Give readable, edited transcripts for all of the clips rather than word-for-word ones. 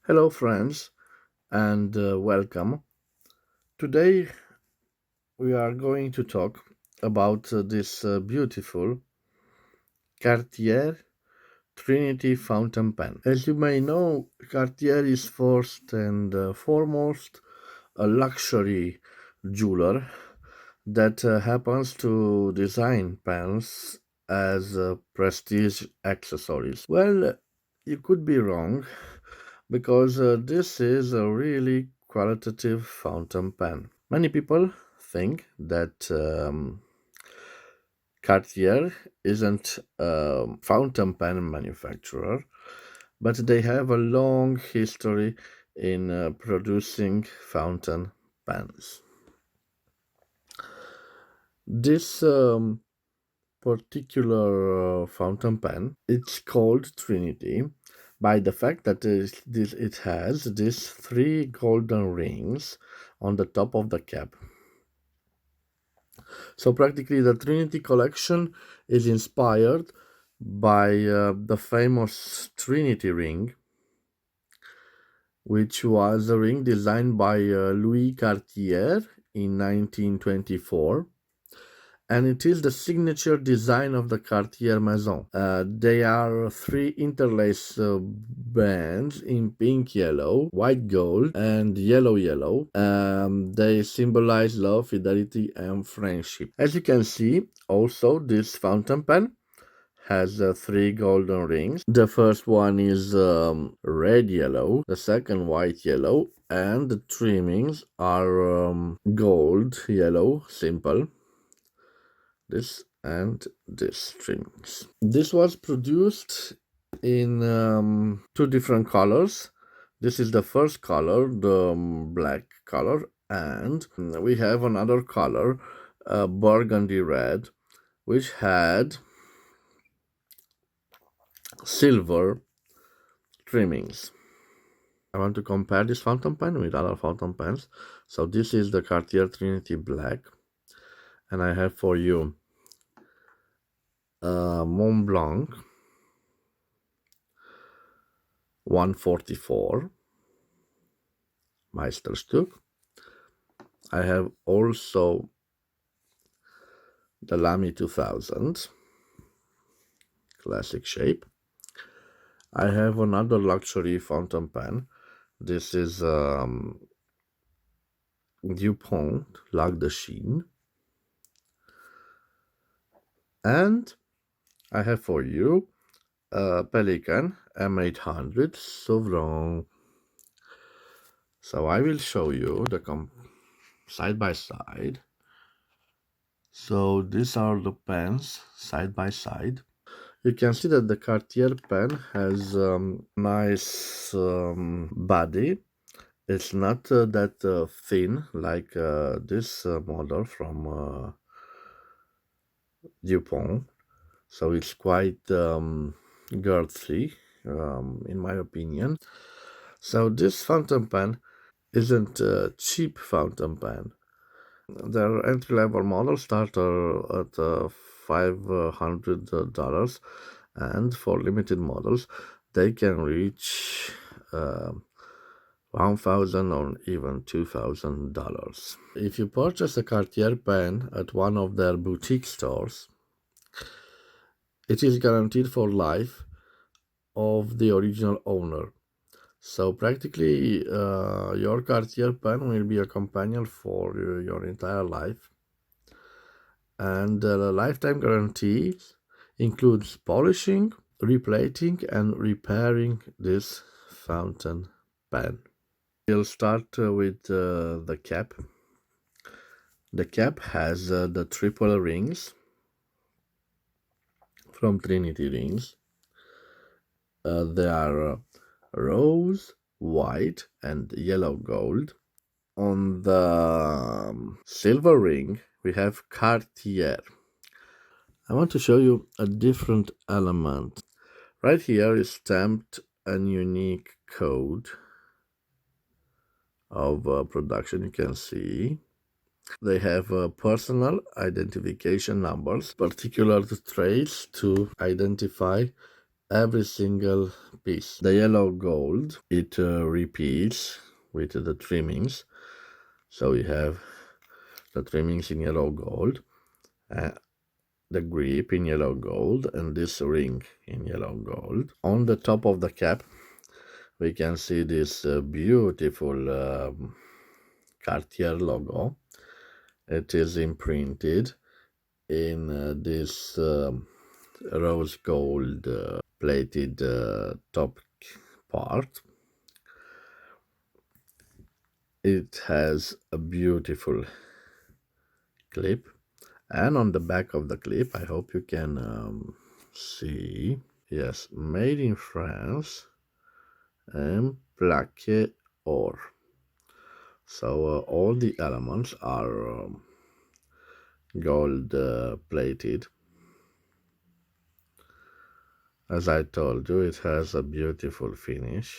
Hello, friends, and welcome. Today we are going to talk about this beautiful Cartier Trinity fountain pen. As you may know, Cartier is first and foremost a luxury jeweler that happens to design pens as prestige accessories. Well, you could be wrong because this is a really qualitative fountain pen. Many people think that Cartier isn't a fountain pen manufacturer, but they have a long history in producing fountain pens. This particular fountain pen, it's called Trinity by the fact that it has these three golden rings on the top of the cap. So practically the Trinity collection is inspired by the famous Trinity ring, which was a ring designed by Louis Cartier in 1924, and it is the signature design of the Cartier Maison. They are three interlaced bands in pink yellow, white gold, and yellow yellow. They symbolize love, fidelity, and friendship. As you can see, also this fountain pen has three golden rings. The first one is red yellow, the second white yellow, and the trimmings are gold yellow, simple. This and this trimmings. This was produced in two different colors. This is the first color, the black color, and we have another color, burgundy red, which had silver trimmings. I want to compare this fountain pen with other fountain pens. So this is the Cartier Trinity Black, and I have for you Mont Blanc 144 Meisterstück. I have also the Lamy 2000 classic shape. I have another luxury fountain pen. This is DuPont Lac de Chine. And I have for you a Pelican M800 Souverain. So I will show you the side by side. So these are the pens side by side. You can see that the Cartier pen has nice body. It's not that thin like this model from DuPont. So it's quite girthy, in my opinion. So this fountain pen isn't a cheap fountain pen. Their entry-level models start at $500, and for limited models, they can reach $1,000 or even $2,000. If you purchase a Cartier pen at one of their boutique stores, it is guaranteed for life of the original owner. So practically, your Cartier pen will be a companion for your entire life. And the lifetime guarantees includes polishing, replating, and repairing this fountain pen. We'll start with the cap. The cap has the triple rings from Trinity Rings. They are rose, white, and yellow gold. On the silver ring, we have Cartier. I want to show you a different element. Right here is stamped a unique code of production. You can see they have personal identification numbers, particular traits to identify every single piece. The yellow gold, it repeats with the trimmings. So you have the trimmings in yellow gold, uh, the grip in yellow gold, and this ring in yellow gold. On the top of the cap, we can see this beautiful Cartier logo. It is imprinted in this rose gold plated top part. It has a beautiful clip, and on the back of the clip, I hope you can see, yes, made in France and plaqué or. So all the elements are gold plated. As I told you, it has a beautiful finish.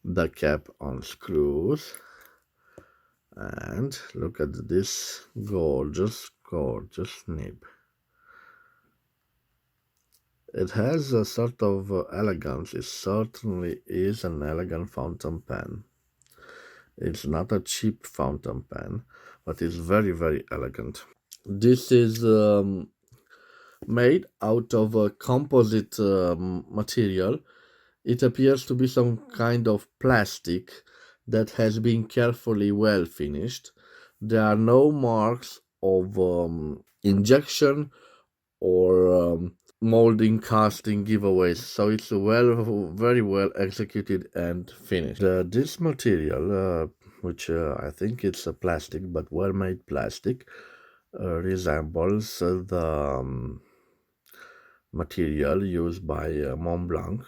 The cap unscrews, and look at this gorgeous, gorgeous nib. It has a sort of elegance. It certainly is an elegant fountain pen. It's not a cheap fountain pen, but it's very, very elegant. This is made out of a composite material. It appears to be some kind of plastic that has been carefully well finished. There are no marks of injection or molding, casting, giveaways. So it's very well executed and finished. This material, which I think it's a plastic, but well-made plastic, resembles the material used by Montblanc,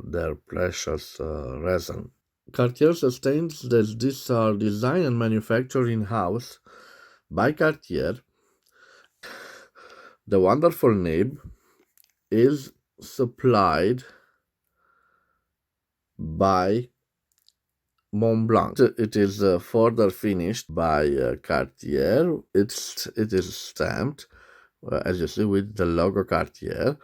their precious resin. Cartier sustains that these are designed and manufactured in-house by Cartier. The wonderful nib is supplied by Montblanc. It is further finished by Cartier. It is stamped, as you see, with the logo Cartier,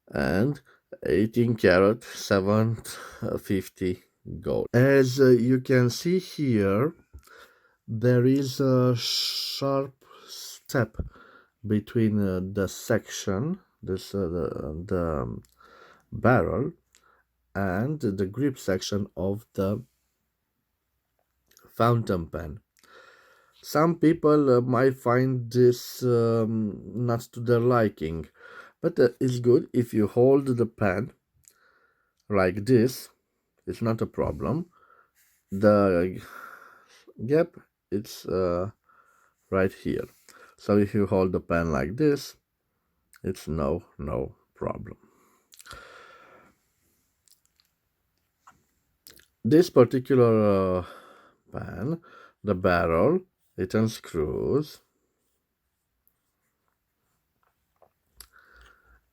and 18 karat 750 gold. As you can see here, there is a sharp step between the section, the barrel, and the grip section of the fountain pen. Some people might find this not to their liking, but it's good if you hold the pen like this. It's not a problem. The gap, it's right here. So if you hold the pen like this, it's no problem. This particular pen, the barrel, it unscrews,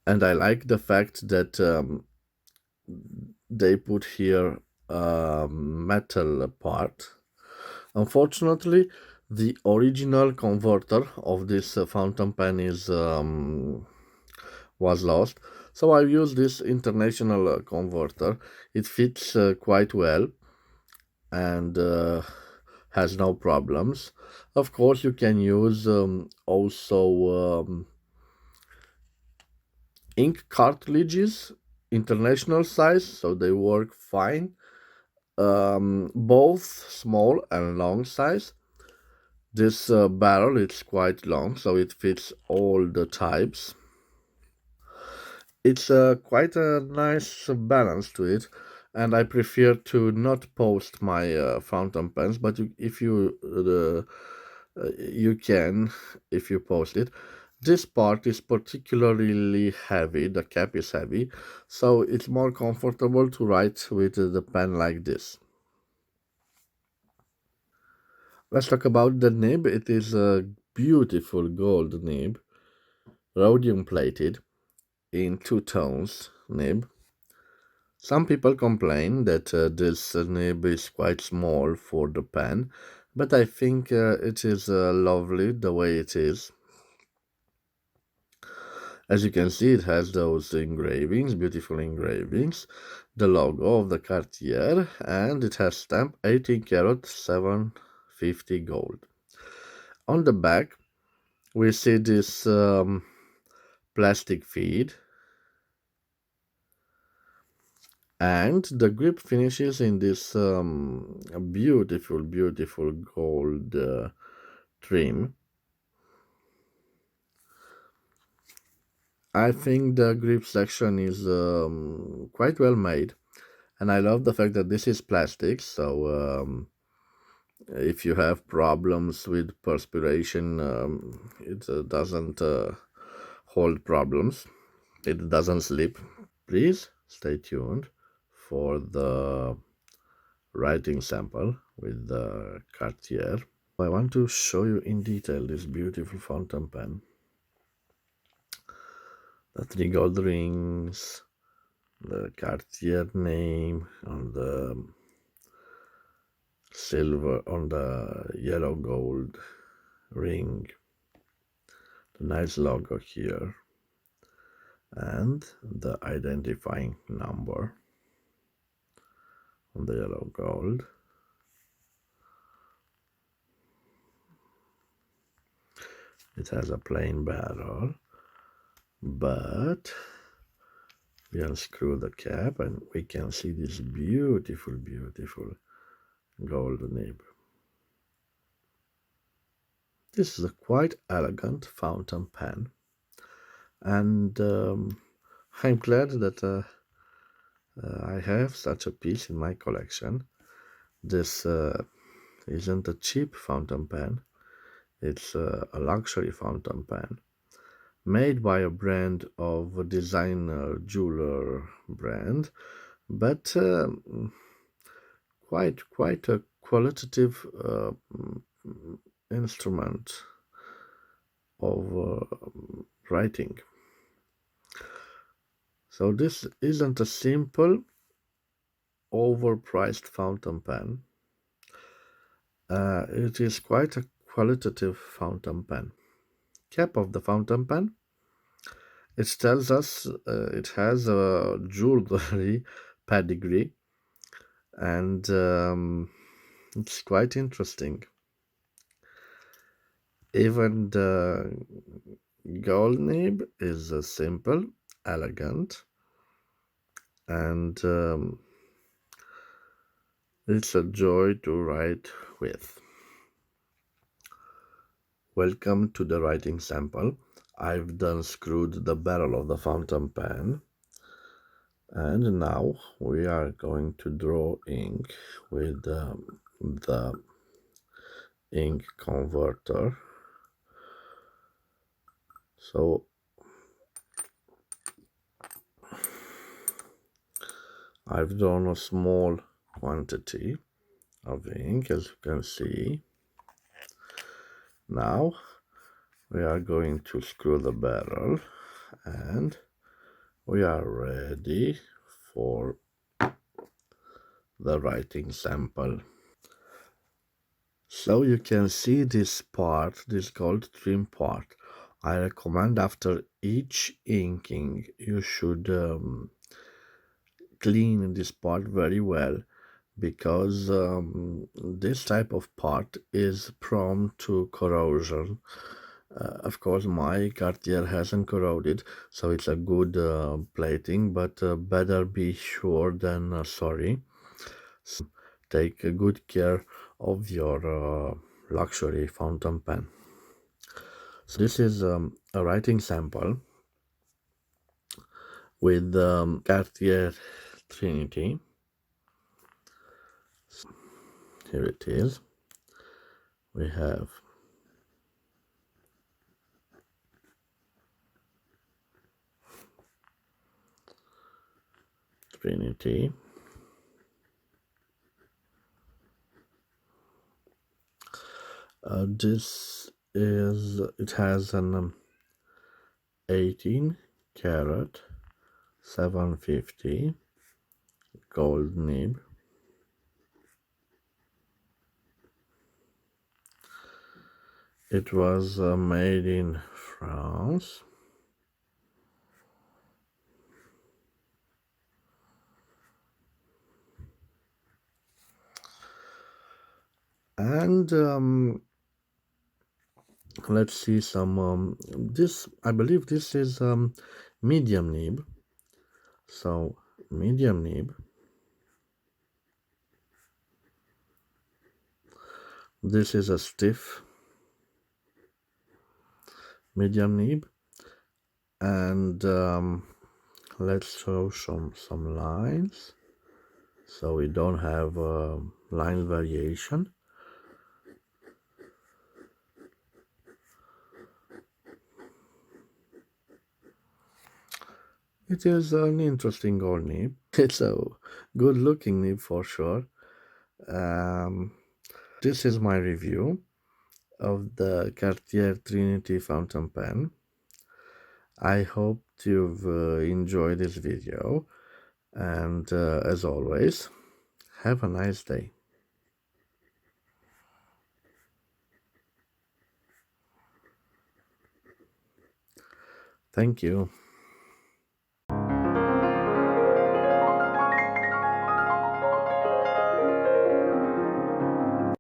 and I like the fact that they put here a metal part. Unfortunately, the original converter of this fountain pen was lost, so I used this international converter. It fits quite well and has no problems. Of course, you can use also ink cartridges, international size, so they work fine. Both small and long size. This barrel is quite long, so it fits all the types. It's quite a nice balance to it, and I prefer to not post my fountain pens, but if you you can, if you post it. This part is particularly heavy, the cap is heavy, so it's more comfortable to write with the pen like this. Let's talk about the nib. It is a beautiful gold nib, rhodium plated in two tones nib. Some people complain that this nib is quite small for the pen, but I think it is lovely the way it is. As you can see, it has those engravings, beautiful engravings, the logo of the Cartier, and it has stamp 18 karat 750 gold. On the back, we see this plastic feed, and the grip finishes in this beautiful, beautiful gold trim. I think the grip section is quite well made, and I love the fact that this is plastic, so if you have problems with perspiration, it doesn't hold problems, it doesn't slip. Please stay tuned for the writing sample with the Cartier. I want to show you in detail this beautiful fountain pen. The three gold rings, the Cartier name on the silver, on the yellow gold ring, the nice logo here, and the identifying number on the yellow gold. It has a plain barrel, but we unscrew the cap and we can see this beautiful, beautiful gold nib. This is a quite elegant fountain pen, and I'm glad that I have such a piece in my collection. This isn't a cheap fountain pen, it's a luxury fountain pen made by a brand of a designer jeweler brand, but quite a qualitative instrument of writing. So this isn't a simple overpriced fountain pen. It is quite a qualitative fountain pen. Cap of the fountain pen. It tells us it has a jewelry pedigree, and it's quite interesting. Even the gold nib is simple, elegant, and it's a joy to write with. Welcome to the writing sample. I've done screwed the barrel of the fountain pen, and now we are going to draw ink with the ink converter. So I've drawn a small quantity of ink, as you can see. Now we are going to screw the barrel, and we are ready for the writing sample. So you can see this part, this gold trim part. I recommend after each inking you should clean this part very well, because this type of part is prone to corrosion. Of course, my Cartier hasn't corroded, so it's a good plating, but better be sure than sorry. Take good care of your luxury fountain pen. So this is a writing sample with Cartier Trinity. Here it is. We have Trinity. It has an 18 karat 750 gold nib. It was made in France. And let's see some this, I believe this is medium nib. So medium nib. This is a stiff medium nib, and let's show some lines so we don't have line variation. It is an interesting gold nib. It's a good looking nib for sure. um, this is my review of the Cartier Trinity fountain pen. I hope you've enjoyed this video, and as always, have a nice day. Thank you.